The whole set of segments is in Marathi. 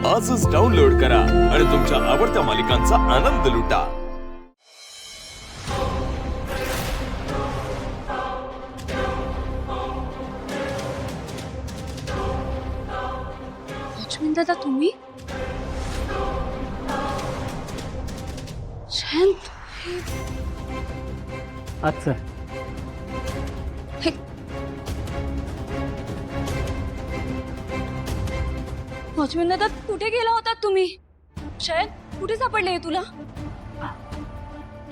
आजच डाउनलोड करा आणि तुमच्या आवडत्या मालिकांचा आनंद लुटा. लक्ष्मण दादा तुम्ही शांत अच्छा लक्ष्मण दादा कुठे गेला होता तुम्ही? शायद कुठे सापडले तुला?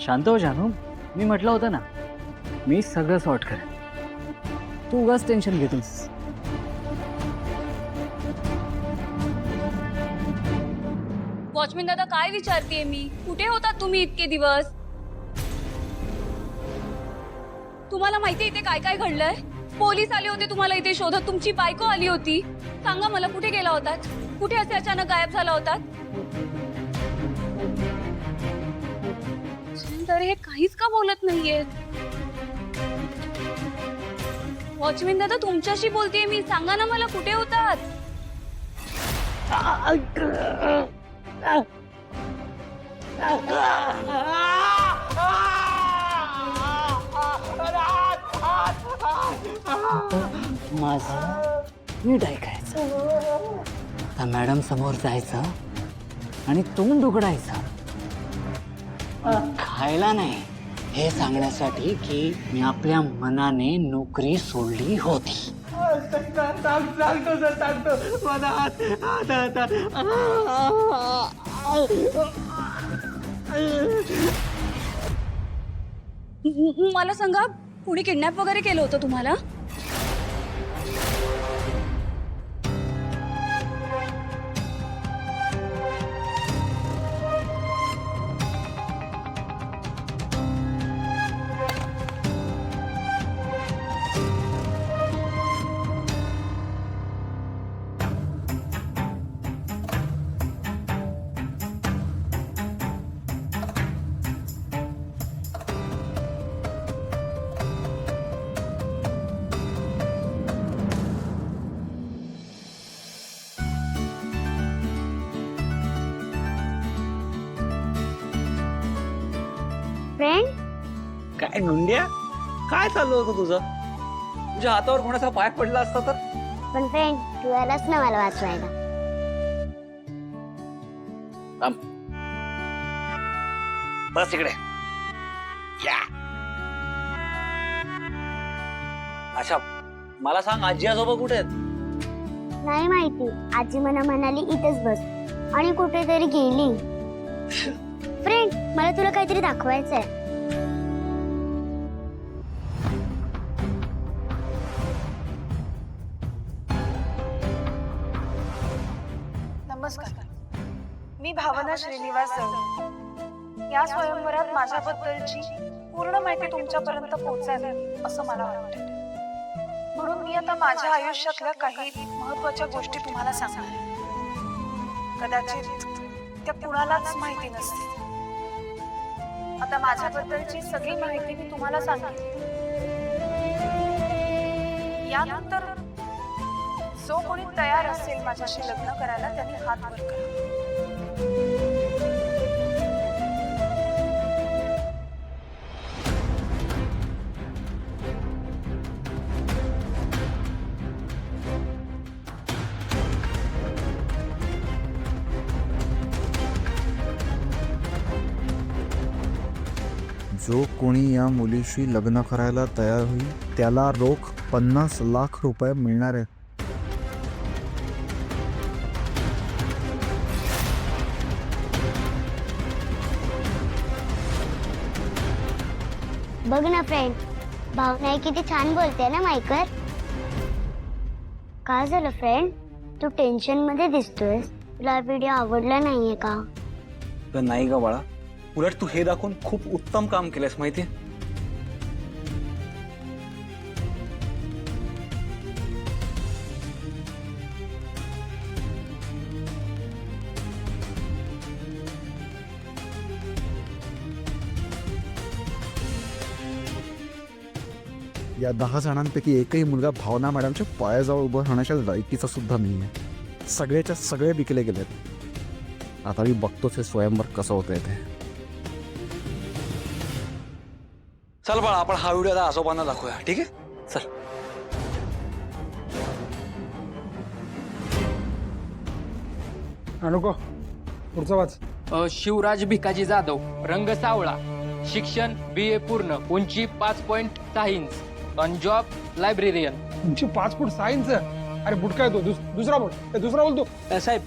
शांत हो जानू, मी म्हटलं होतं ना मी सगळं सॉर्ट करेन, तू उगाच टेन्शन घेतोस. वॉचमॅन दादा काय विचारतेय मी? कुठे होता तुम्ही इतके दिवस? तुम्हाला माहिती इथे काय काय घडलंय? पोलीस आले होते तुम्हाला इथे शोधत, तुमची बायको आली होती. सांगा मला कुठे गेला होता? कुठे असे अचानक गायब झाला होता? तर हे काहीच का बोलत नाहीये? वॉचमॅन दादा तुमच्याशी बोलतेय मी, सांगा ना मला कुठे होतात? माझं नीट ऐकायचं. आता मॅडम समोर जायचं आणि तोंड उघडायचं. खायला नाही हे सांगण्यासाठी की मी आपल्या मनाने नोकरी सोडली होती. सांगतो सर, सांगतो. मला सांगा कुणी किडनॅप वगैरे केलं होतं तुम्हाला? फ्रेंड काय नुंड्या, काय चालू होतं तुझं? तुझ्या हातावर कोणाचा पाय पडला असता तर? पण फ्रेंड तू आलास ना मला वाचवायला. बस इकडे या. अच्छा, मला सांग आजी आजोबा कुठे आहेत? नाही माहिती, आजी मला म्हणाली इथेच बस आणि कुठेतरी गेली. फ्रेंड मला तुला काहीतरी दाखवायचंय. नमस्कार, मी भावना श्रीनिवास जवळ. या स्वयंवरात माझ्याबद्दलची पूर्ण माहिती तुमच्यापर्यंत पोहोचावी असं मला वाटतं. म्हणून मी आता माझ्या आयुष्यातल्या काही महत्त्वाच्या गोष्टी तुम्हाला सांगणार. कदाचित त्या कुणालाच माहिती नसते. आता माझ्याबद्दलची सगळी माहिती मी तुम्हाला सांगितली. यानंतर जो कोणी तयार असेल माझ्याशी लग्न करायला त्यांनी हात वर करा. जो कोणी या मुलीशी लग्न करायला तयार होईल त्याला रोख 50 लाख रुपये मिळणार आहेत. बघ ना फ्रेंड, भावना किती छान बोलते ना मायकर. काय झालं फ्रेंड, तू टेन्शन मध्ये दिसतोयस? तुला व्हिडिओ आवडला नाहीये का? नाही ग बाळा, उलट तू हे दाखवून खूप उत्तम काम केलंस माहितीये. या 10 जणांपैकी एकही मुलगा भावना मॅडमच्या पायाजवळ उभं राहण्याच्या लायकीचा सुद्धा नाहीये. सगळेच्या सगळे विकले गेलेत. आता मी बघतोच हे स्वयंवर कसं होतंय ते. चल बाळा, आपण हा व्हिडिओ आता आजोबांना दाखवूया, ठीक आहे? चल. नको पुढचा वाच. शिवराज भिकाजी जाधव, रंग सावळा, शिक्षण BA पूर्ण, उंची 5.6 इंच, ऑन जॉब लायब्रेरियन. तुमची 5 फूट 6 इंच. अरे बुटका आहे तो. दुसरा बोल. दुसरा बोल तू. साहेब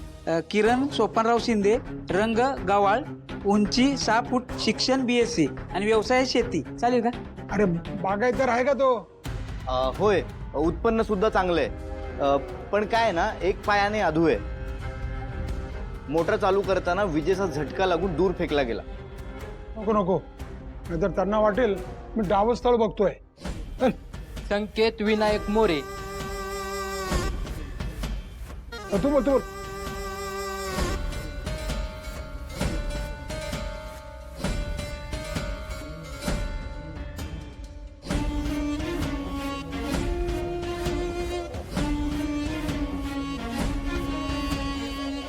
किरण सोपानराव शिंदे, रंग गवाळ, उंची 6 फूट, शिक्षण BSc आणि व्यवसाय शेती. चालेल का? अरे बागायतर आहे का तो? होय, उत्पन्न सुद्धा चांगलं आहे. पण काय ना, एक पायाने अधू आहे. मोटर चालू करताना विजेचा झटका लागून दूर फेकला गेला. नको नको, नाहीतर त्यांना वाटेल मी डावं स्थळ बघतोय. चल. संकेत विनायक मोरे, तू बोल, तू बोल.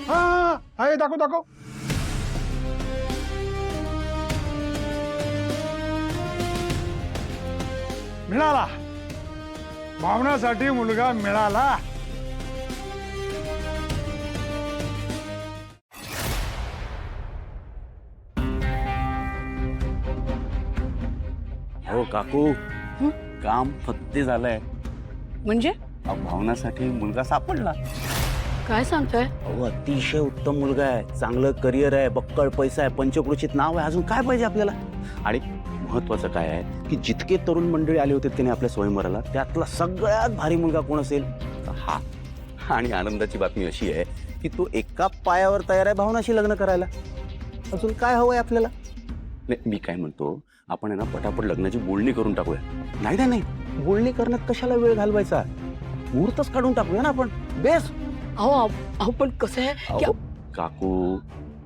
हा आहे, दाखव दाखव. मिळाला, भावनासाठी मुलगा मिळाला. हो काकू, काम फत्ते झालंय. म्हणजे भावनासाठी मुलगा सापडला. काय सांगताय? अहो, अतिशय उत्तम मुलगा आहे, चांगलं करिअर आहे, बक्कळ पैसा आहे, पंचक्रोशीत नाव आहे. अजून काय पाहिजे आपल्याला? आणि महत्वाचं काय आहे की जितके तरुण मंडळी आले होते त्याने आपल्या स्वयंवराला, त्यातला सगळ्यात भारी मुलगा कोण असेल तर हा. आणि आनंदाची बातमी अशी आहे की तो एका पायावर तयार आहे भावनाशी लग्न करायला. अजून काय हवंय आपल्याला? नाही, मी काय म्हणतो, आपण आहे ना पटापट लग्नाची बोलणी करून टाकूया. नाही नाही, बोलणी करण्यात कशाला वेळ घालवायचा, मुहूर्तच काढून टाकूया ना आपण. बेस. अहो पण कसं आहे की काकू,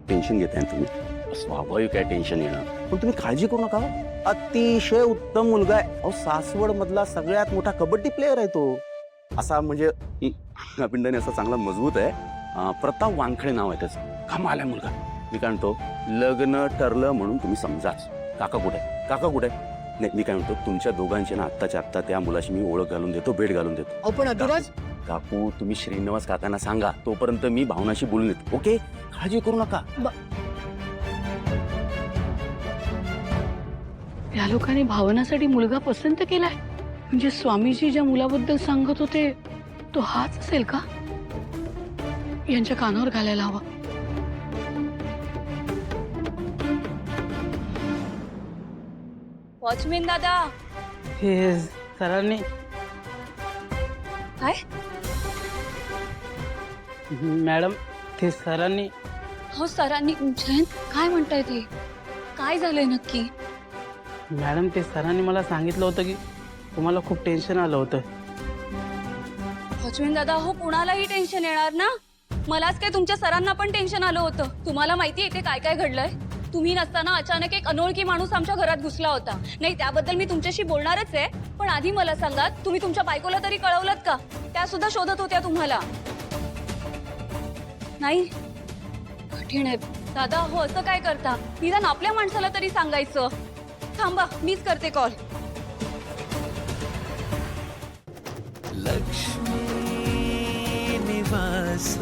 टेन्शन घेताय तुम्ही. स्वाभाविक आहे टेन्शन येणं, पण तुम्ही काळजी करू नका. अतिशय उत्तम मुलगा आहे. अहो, सासवड मधला सगळ्यात मोठा कबड्डी प्लेअर आहे तो. असा म्हणजे पिंडाने असा चांगला मजबूत आहे. प्रताप वानखडे नाव आहे त्याचं. कमाल आहे मुलगा. मी काय म्हणतो, लग्न ठरलं म्हणून तुम्ही समजाच. काका कुठे? काका कुठे? नाही, मी काय म्हणतो, तुमच्या दोघांची ना आत्ताच्या आत्ता त्या मुलाशी मी ओळख घालून देतो, भेट घालून देतो. पण अधिराज, काकू, तुम्ही श्रीनिवास काकांना सांगा, तोपर्यंत मी भावनाशी बोलून येतो. ओके, काळजी करू नका. या लोकांनी भावनासाठी मुलगा पसंत केलाय. म्हणजे स्वामीजी ज्या मुलाबद्दल सांगत होते तो हाच असेल का? यांच्या कानावर घालायला हवा. वॉचमॅन दादा. हे सरांनी काय? मॅडम, ते सरांनी हो सरांनी. जयंत, काय म्हणताय ते? काय झालंय नक्की? मॅडम, ते सरांनी मला सांगितलं होतं की तुम्हाला खूप टेन्शन आलं होतं. वॉचमॅन दादा, हो कुणालाही टेन्शन येणार ना. मलाच काय, तुमच्या सरांना पण टेन्शन आलं होतं. तुम्हाला माहिती इथे काय काय घडलंय? तुम्ही नसताना अचानक एक अनोळखी माणूस आमच्या घरात घुसला होता. नाही, त्याबद्दल मी तुमच्याशी बोलणारच आहे, पण आधी मला सांगा, तुम्ही तुमच्या बायकोला तरी कळवलंत का? त्या सुद्धा शोधत होत्या तुम्हाला. नाही, कठीण आहे दादा. हो, असं काय करता? निदान आपल्या माणसाला तरी सांगायचं. थांबा, मीच करते कॉल. लक्ष्मी निवास